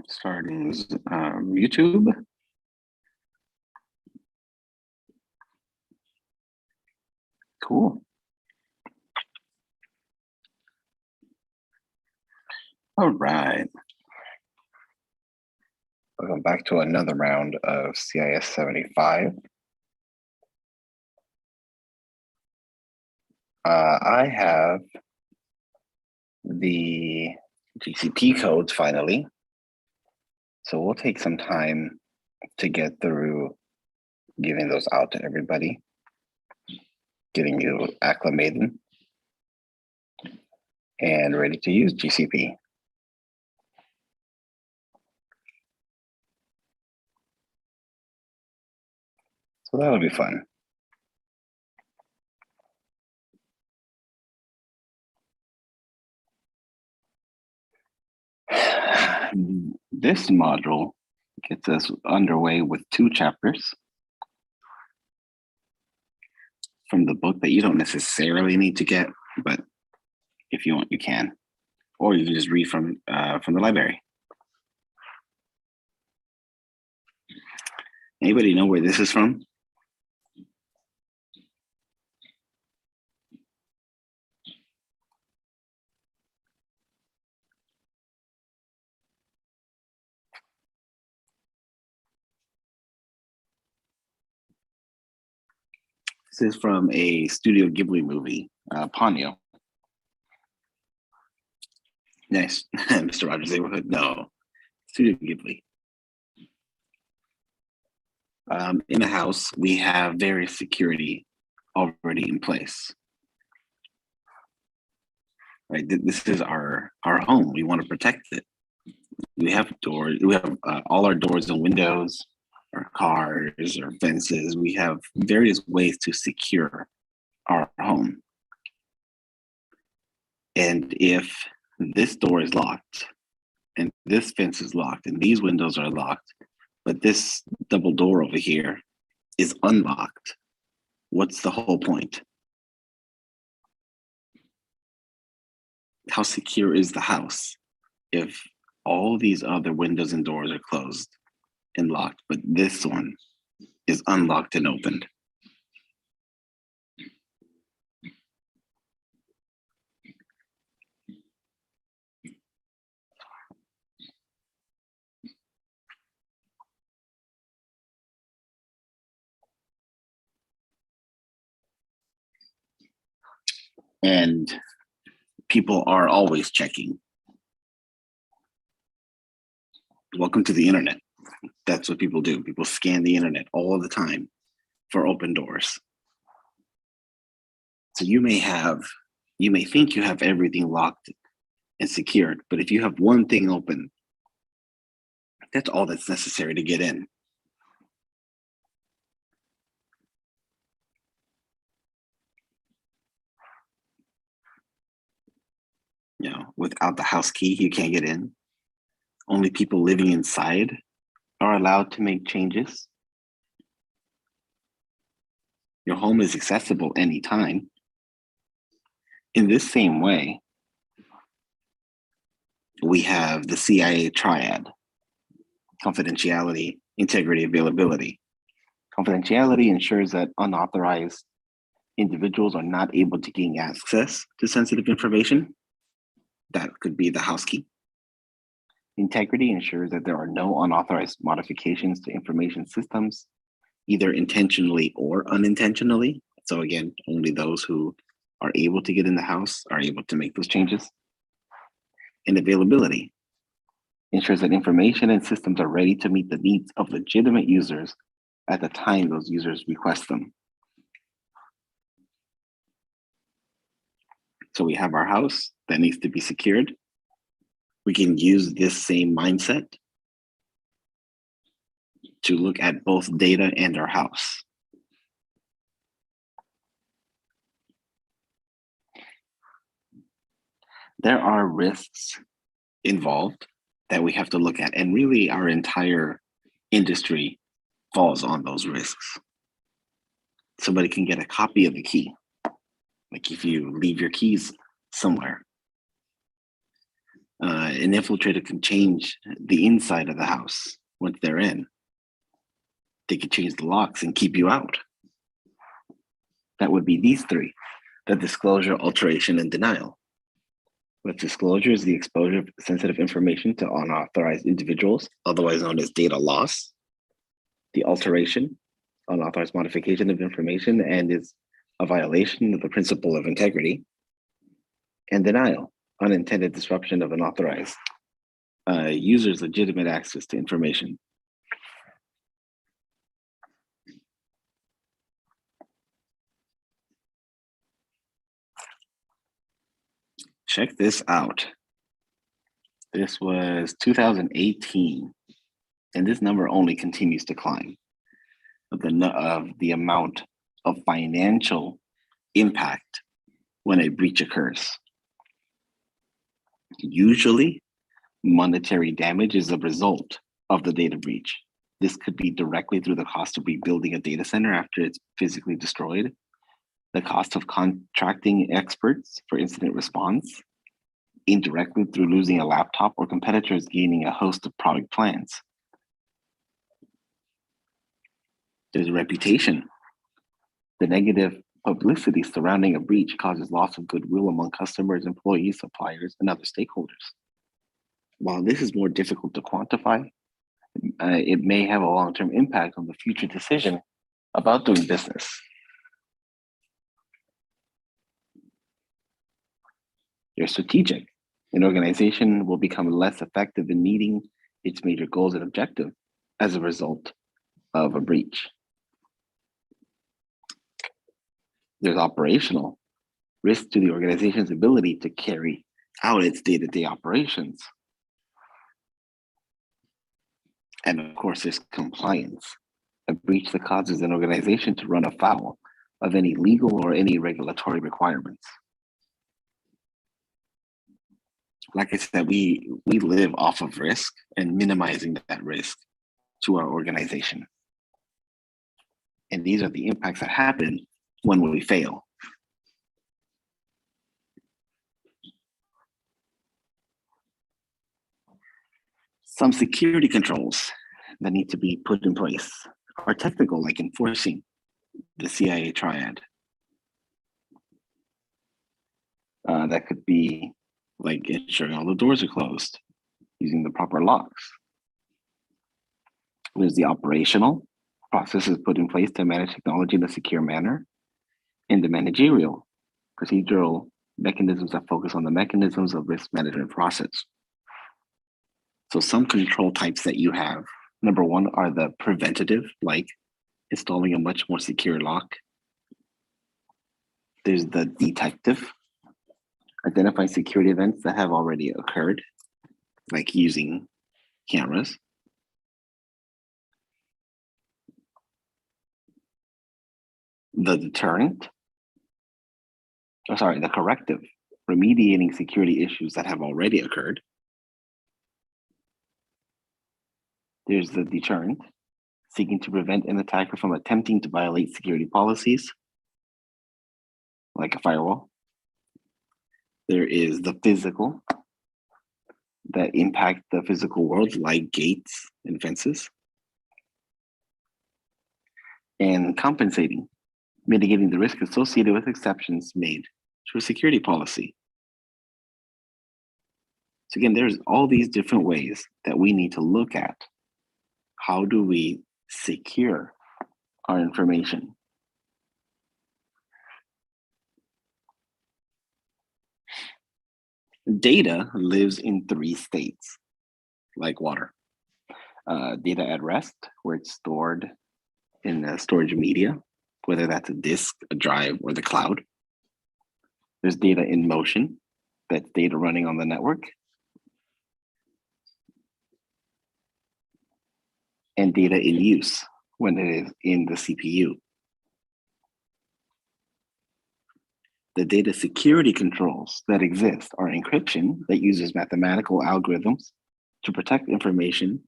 Starting YouTube. Cool. All right. Welcome back to another round of CIS 75. I have the GCP codes finally. So we'll take some time to get through giving those out to everybody, getting you acclimated and ready to use GCP. So that'll be fun. This module gets us underway with 2 chapters from the book that you don't necessarily need to get, but if you want, you can, or you can just read from the library. Anybody know where this is from? This is from a Studio Ghibli movie, Ponyo. Nice, Mr. Rogers neighborhood. No, Studio Ghibli. In a house, we have various security already in place. Right, this is our home. We want to protect it. We have doors. We have all our doors and windows, our cars, our fences. We have various ways to secure our home. And if this door is locked, and this fence is locked, and these windows are locked, but this double door over here is unlocked, what's the whole point? How secure is the house if all these other windows and doors are closed and locked, but this one is unlocked and opened? And people are always checking. Welcome to the internet. That's what people do. People scan the internet all the time for open doors. So you may think you have everything locked and secured, but if you have one thing open, that's all that's necessary to get in. You know, without the house key, you can't get in. Only people living inside are allowed to make changes. Your home is accessible anytime. In this same way, we have the CIA triad: confidentiality, integrity, availability. Confidentiality ensures that unauthorized individuals are not able to gain access to sensitive information. That could be the house key. Integrity ensures that there are no unauthorized modifications to information systems, either intentionally or unintentionally. So again, only those who are able to get in the house are able to make those changes. And availability ensures that information and systems are ready to meet the needs of legitimate users at the time those users request them. So we have our house that needs to be secured. We can use this same mindset to look at both data and our house. There are risks involved that we have to look at, and really our entire industry falls on those risks. Somebody can get a copy of the key, like if you leave your keys somewhere. An infiltrator can change the inside of the house once they're in. They could change the locks and keep you out. That would be these three: the disclosure, alteration, and denial. With disclosure is the exposure of sensitive information to unauthorized individuals, otherwise known as data loss. The alteration, unauthorized modification of information, and is a violation of the principle of integrity. And denial, unintended disruption of unauthorized users' legitimate access to information. Check this out. This was 2018, and this number only continues to climb of the amount of financial impact when a breach occurs. Usually, monetary damage is a result of the data breach. This could be directly through the cost of rebuilding a data center after it's physically destroyed, the cost of contracting experts for incident response, indirectly through losing a laptop or competitors gaining a host of product plans. There's reputation. The negative publicity surrounding a breach causes loss of goodwill among customers, employees, suppliers, and other stakeholders. While this is more difficult to quantify, it may have a long-term impact on the future decision about doing business. They're strategic. An organization will become less effective in meeting its major goals and objectives as a result of a breach. There's operational risk to the organization's ability to carry out its day-to-day operations. And of course, there's compliance, a breach that causes an organization to run afoul of any legal or any regulatory requirements. Like I said, we live off of risk and minimizing that risk to our organization. And these are the impacts that happen when we fail. Some security controls that need to be put in place are technical, like enforcing the CIA triad. That could be like ensuring all the doors are closed, using the proper locks. There's the operational processes put in place to manage technology in a secure manner, and the managerial procedural mechanisms that focus on the mechanisms of risk management process. So some control types that you have, number one, are the preventative, like installing a much more secure lock. There's the detective, identify security events that have already occurred, like using cameras. The deterrent, the corrective, remediating security issues that have already occurred. There's the deterrent, seeking to prevent an attacker from attempting to violate security policies, like a firewall. There is the physical, that impact the physical world, like gates and fences. And compensating, mitigating the risk associated with exceptions made to a security policy. So again, there's all these different ways that we need to look at. How do we secure our information? Data lives in 3 states, like water. Data at rest, where it's stored in a storage media, whether that's a disk, a drive, or the cloud. There's data in motion, that's data running on the network. And data in use, when it is in the CPU. The data security controls that exist are encryption that uses mathematical algorithms to protect information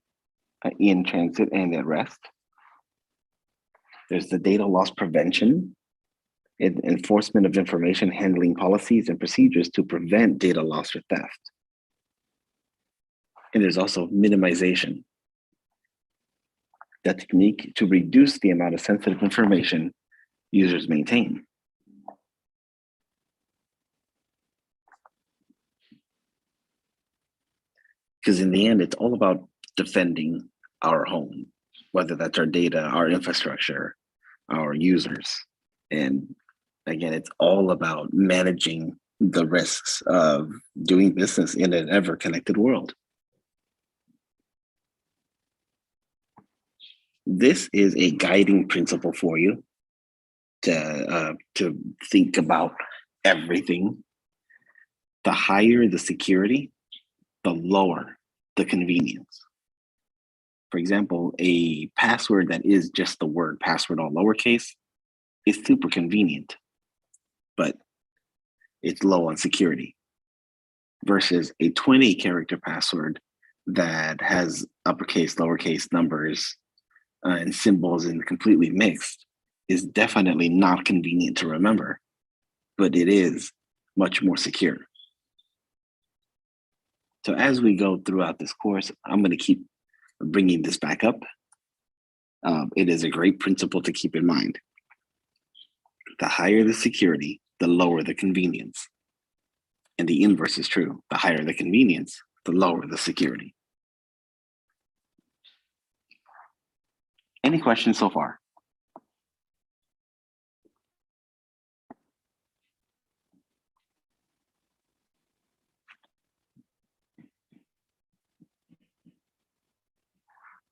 in transit and at rest. There's the data loss prevention and enforcement of information handling policies and procedures to prevent data loss or theft. And there's also minimization, that technique to reduce the amount of sensitive information users maintain. Because in the end, it's all about defending our home, whether that's our data, our infrastructure, our users. And again, it's all about managing the risks of doing business in an ever connected world. This is a guiding principle for you to think about everything. The higher the security, the lower the convenience. For example, a password that is just the word password all lowercase is super convenient, but it's low on security. Versus a 20-character password that has uppercase, lowercase numbers and symbols and completely mixed is definitely not convenient to remember, but it is much more secure. So as we go throughout this course, I'm going to keep bringing this back up. It is a great principle to keep in mind. The higher the security, the lower the convenience. And the inverse is true. The higher the convenience, the lower the security. Any questions so far?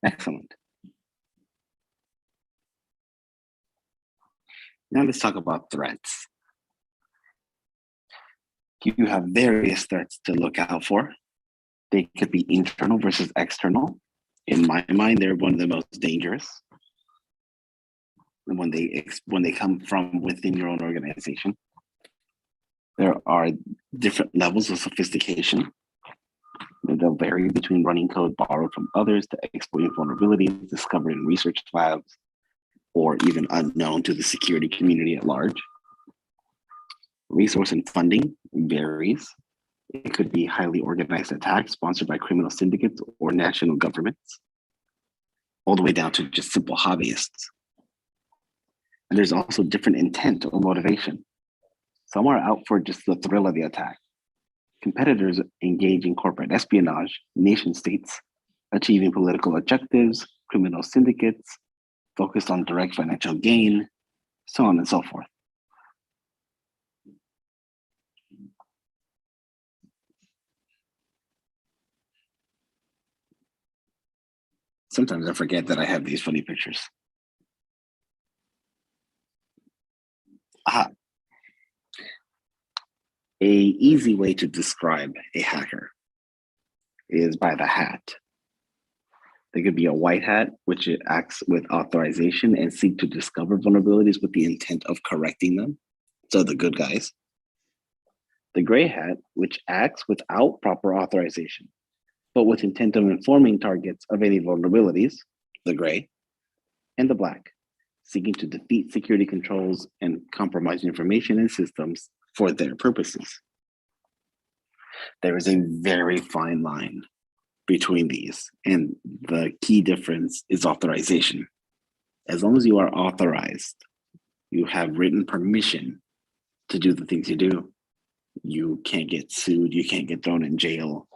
Excellent. Now let's talk about threats. You have various threats to look out for. They could be internal versus external. In my mind, they're one of the most dangerous. When they come from within your own organization. There are different levels of sophistication. They'll vary between running code borrowed from others to exploiting vulnerabilities discovered in research labs, or even unknown to the security community at large. Resource and funding varies. It could be highly organized attacks sponsored by criminal syndicates or national governments, all the way down to just simple hobbyists. And there's also different intent or motivation. Some are out for just the thrill of the attack. Competitors engage in corporate espionage, nation states, achieving political objectives, criminal syndicates, focused on direct financial gain, so on and so forth. Sometimes I forget that I have these funny pictures. Aha. A easy way to describe a hacker is by the hat. There could be a white hat, which it acts with authorization and seek to discover vulnerabilities with the intent of correcting them. So the good guys. The gray hat, which acts without proper authorization, but with intent of informing targets of any vulnerabilities, the gray. And the black, seeking to defeat security controls and compromise information and systems for their purposes. There is a very fine line between these, and the key difference is authorization. As long as you are authorized, you have written permission to do the things you do, you can't get sued, you can't get thrown in jail,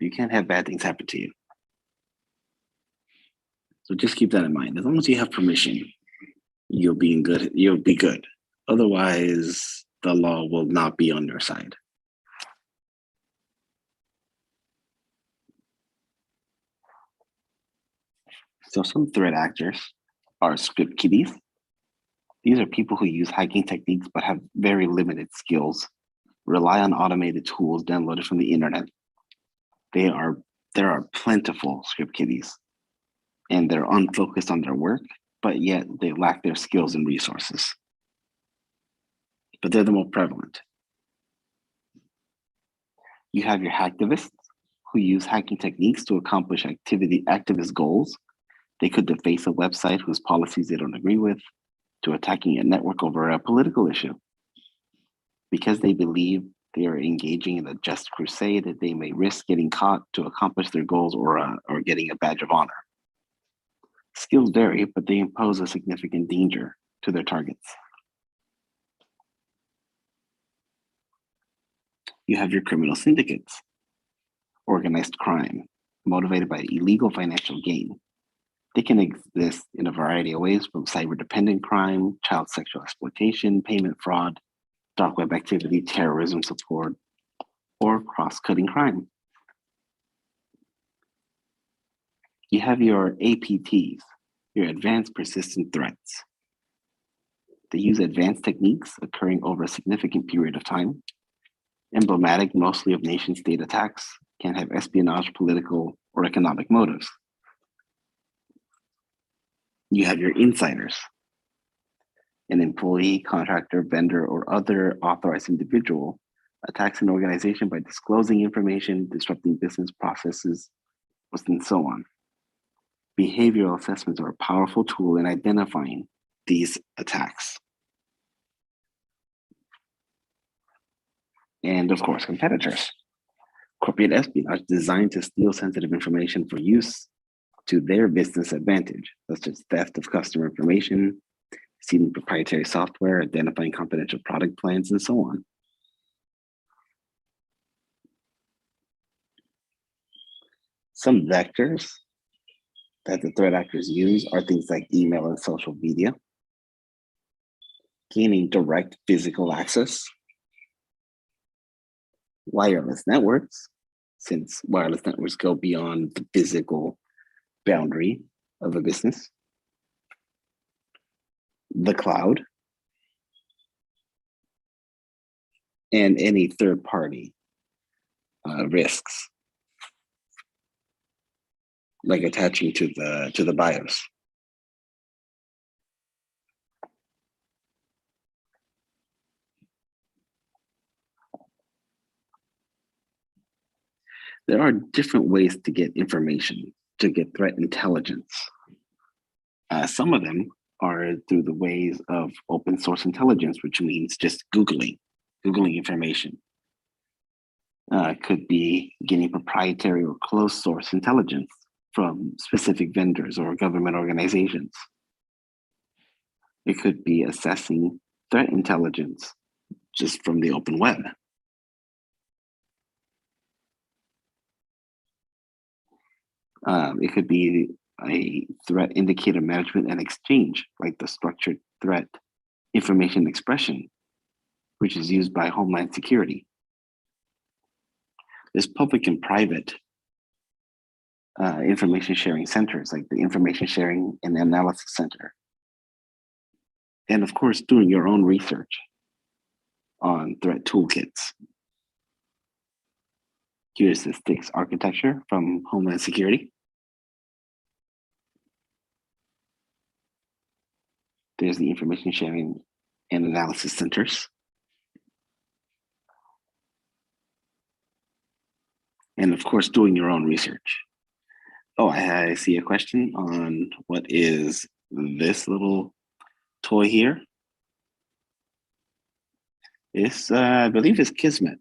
you can't have bad things happen to you. So just keep that in mind. As long as you have permission, you'll be good. Otherwise, the law will not be on your side. So some threat actors are script kiddies. These are people who use hacking techniques but have very limited skills, rely on automated tools downloaded from the internet. There are plentiful script kiddies, and they're unfocused on their work, but yet they lack their skills and resources. But they're the most prevalent. You have your hacktivists who use hacking techniques to accomplish activist goals. They could deface a website whose policies they don't agree with, to attacking a network over a political issue, because they believe They are engaging in a just crusade that they may risk getting caught to accomplish their goals or getting a badge of honor. Skills vary, but they impose a significant danger to their targets. You have your criminal syndicates, organized crime, motivated by illegal financial gain. They can exist in a variety of ways, from cyber-dependent crime, child sexual exploitation, payment fraud, dark web activity, terrorism support, or cross-cutting crime. You have your APTs, your advanced persistent threats. They use advanced techniques occurring over a significant period of time. Emblematic mostly of nation state attacks, can have espionage, political, or economic motives. You have your insiders, an employee, contractor, vendor, or other authorized individual attacks an organization by disclosing information, disrupting business processes, and so on. Behavioral assessments are a powerful tool in identifying these attacks. And of course, competitors. Corporate espionage designed to steal sensitive information for use to their business advantage, such as theft of customer information, stealing proprietary software, identifying confidential product plans, and so on. Some vectors that the threat actors use are things like email and social media, gaining direct physical access, wireless networks, since wireless networks go beyond the physical boundary of a business, the cloud, and any third-party risks, like attaching to the BIOS. There are different ways to get information, to get threat intelligence. Some of them are through the ways of open source intelligence, which means just Googling information. Could be getting proprietary or closed source intelligence from specific vendors or government organizations. It could be assessing threat intelligence just from the open web. It could be a threat indicator management and exchange, like the structured threat information expression, which is used by Homeland Security. There's public and private information sharing centers, like the Information Sharing and Analysis Center. And of course, doing your own research on threat toolkits. Here's the STIX architecture from Homeland Security. There's the Information Sharing and Analysis Centers. And of course, doing your own research. Oh, I see a question on what is this little toy here. It's, I believe it's Kismet,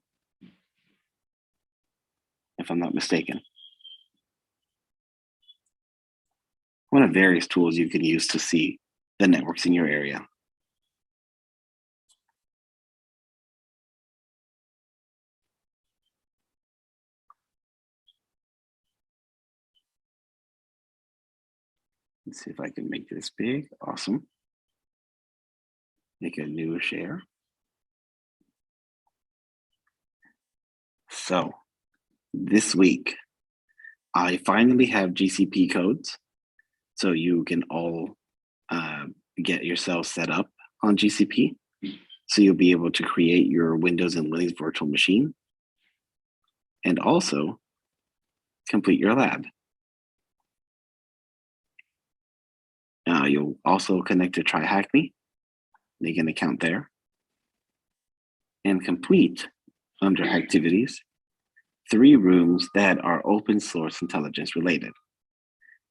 if I'm not mistaken. One of various tools you can use to see the networks in your area. Let's see if I can make this big. Awesome. Make a new share. So this week, I finally have GCP codes. So you can all get yourself set up on GCP. So you'll be able to create your Windows and Linux virtual machine and also complete your lab. You'll also connect to TryHackMe, make an account there, and complete under activities 3 rooms that are open source intelligence related.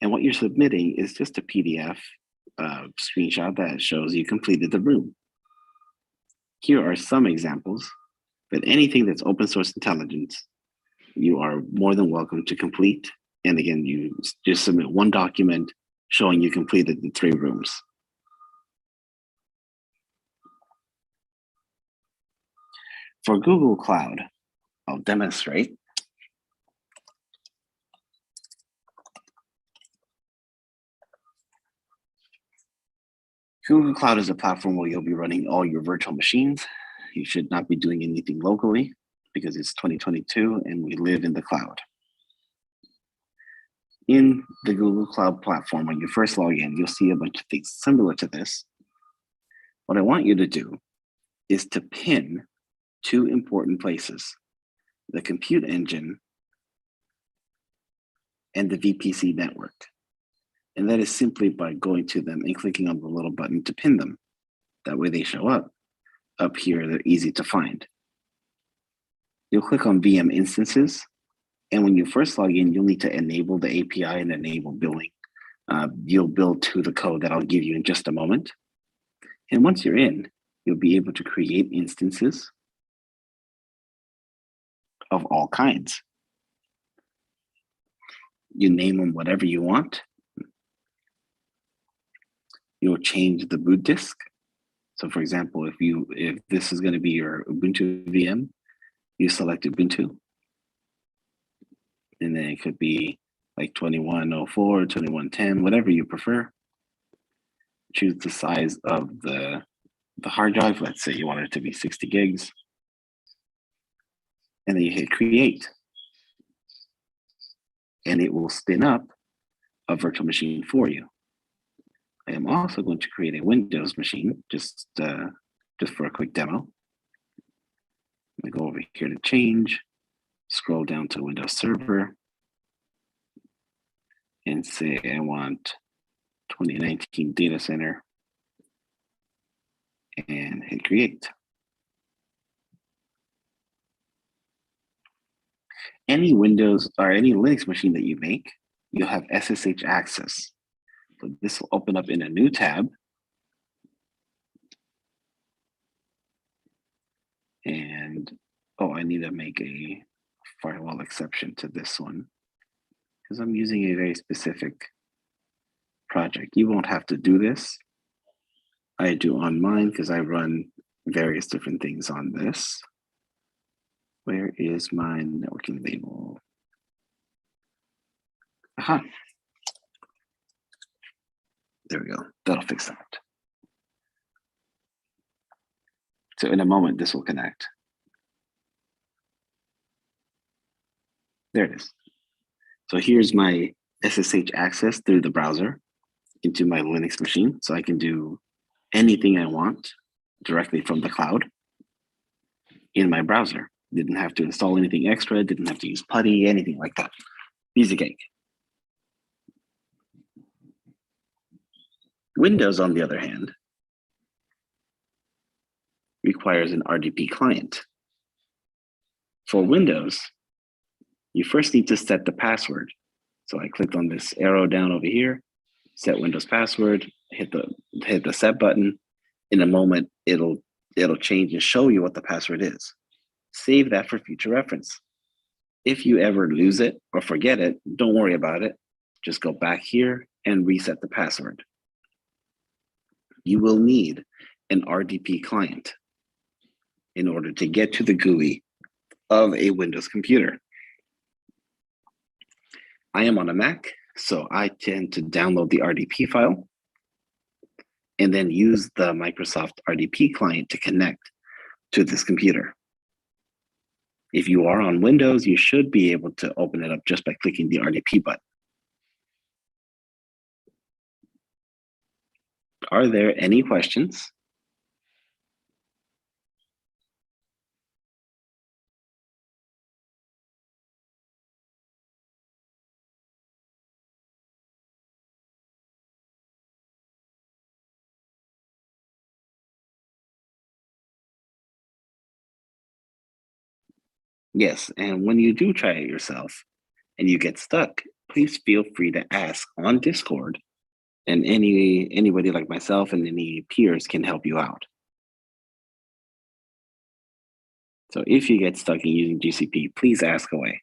And what you're submitting is just a PDF screenshot that shows you completed the room. Here are some examples But anything that's open source intelligence, you are more than welcome to complete. And again, you just submit one document showing you completed the 3 rooms. For Google Cloud, I'll demonstrate. Google Cloud is a platform where you'll be running all your virtual machines. You should not be doing anything locally because it's 2022 and we live in the cloud. In the Google Cloud platform, when you first log in, you'll see a bunch of things similar to this. What I want you to do is to pin 2 important places, the compute engine and the VPC network. And that is simply by going to them and clicking on the little button to pin them. That way they show up. Up here, they're easy to find. You'll click on VM instances. And when you first log in, you'll need to enable the API and enable billing. You'll build to the code that I'll give you in just a moment. And once you're in, you'll be able to create instances of all kinds. You name them whatever you want. You'll change the boot disk. So for example, if this is going to be your Ubuntu VM, you select Ubuntu. And then it could be like 2104, 2110, whatever you prefer. Choose the size of the hard drive. Let's say you want it to be 60 gigs. And then you hit create. And it will spin up a virtual machine for you. I am also going to create a Windows machine just for a quick demo. I'm going to go over here to change, scroll down to Windows Server, and say I want 2019 data center, and hit create. Any Windows or any Linux machine that you make, you'll have SSH access. So this will open up in a new tab. And, oh, I need to make a firewall exception to this one because I'm using a very specific project. You won't have to do this. I do on mine because I run various different things on this. Where is my networking label? Aha. There we go. That'll fix that. So in a moment, this will connect. There it is. So here's my SSH access through the browser into my Linux machine. So I can do anything I want directly from the cloud in my browser. Didn't have to install anything extra, didn't have to use PuTTY, anything like that. Easy cake. Windows, on the other hand, requires an RDP client. For Windows, you first need to set the password. So I clicked on this arrow down over here, set Windows password, hit the set button. In a moment, it'll change and show you what the password is. Save that for future reference. If you ever lose it or forget it, don't worry about it. Just go back here and reset the password. You will need an RDP client in order to get to the GUI of a Windows computer. I am on a Mac, so I tend to download the RDP file and then use the Microsoft RDP client to connect to this computer. If you are on Windows, you should be able to open it up just by clicking the RDP button. Are there any questions? Yes, and when you do try it yourself and you get stuck, please feel free to ask on Discord, and anybody like myself and any peers can help you out. So if you get stuck in using GCP, please ask away.